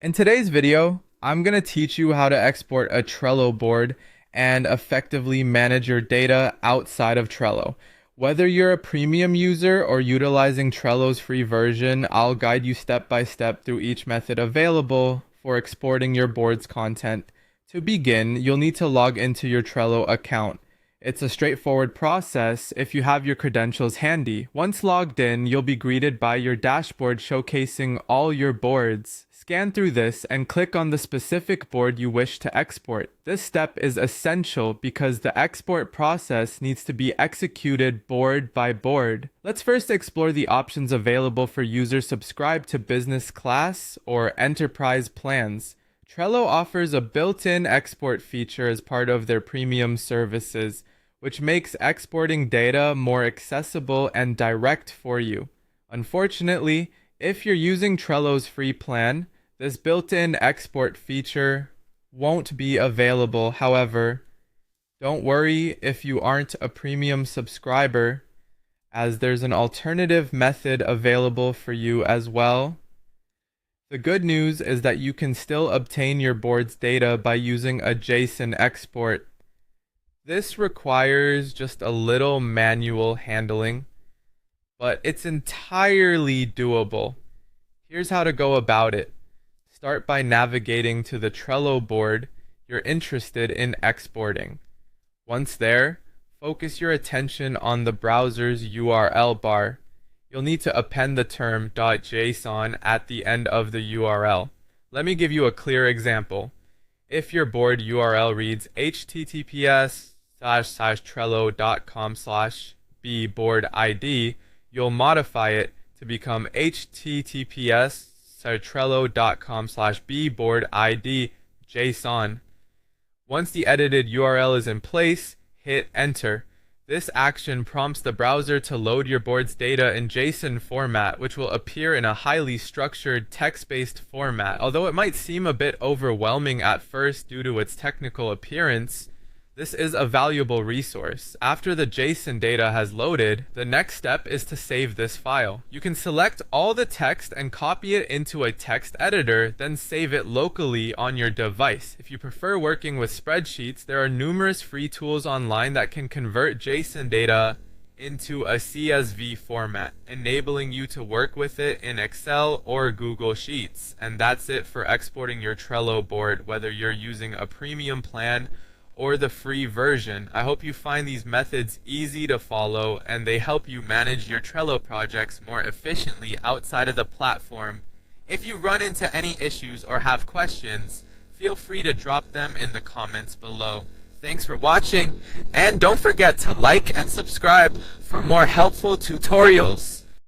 In today's video, I'm going to teach you how to export a Trello board and effectively manage your data outside of Trello. Whether you're a premium user or utilizing Trello's free version, I'll guide you step by step through each method available for exporting your board's content. To begin, you'll need to log into your Trello account. It's a straightforward process if you have your credentials handy. Once logged in, you'll be greeted by your dashboard showcasing all your boards. Scan through this and click on the specific board you wish to export. This step is essential because the export process needs to be executed board by board. Let's first explore the options available for users subscribed to business class or enterprise plans. Trello offers a built-in export feature as part of their premium services, which makes exporting data more accessible and direct for you. Unfortunately, if you're using Trello's free plan, this built-in export feature won't be available. However, don't worry if you aren't a premium subscriber, as there's an alternative method available for you as well. The good news is that you can still obtain your board's data by using a JSON export. This requires just a little manual handling, but it's entirely doable. Here's how to go about it. Start by navigating to the Trello board you're interested in exporting. Once there, focus your attention on the browser's URL bar. You'll need to append the term .json at the end of the URL. Let me give you a clear example. If your board URL reads https://trello.com/bboardid, you'll modify it to become https://trello.com/bboardid.json. Once the edited URL is in place, hit enter. This action prompts the browser to load your board's data in JSON format, which will appear in a highly structured text-based format. Although it might seem a bit overwhelming at first due to its technical appearance, this is a valuable resource. After the JSON data has loaded, the next step is to save this file. You can select all the text and copy it into a text editor, then save it locally on your device. If you prefer working with spreadsheets, there are numerous free tools online that can convert JSON data into a CSV format, enabling you to work with it in Excel or Google Sheets. And that's it for exporting your Trello board, whether you're using a premium plan or the free version. I hope you find these methods easy to follow and they help you manage your Trello projects more efficiently outside of the platform. If you run into any issues or have questions, feel free to drop them in the comments below. Thanks for watching, and don't forget to like and subscribe for more helpful tutorials.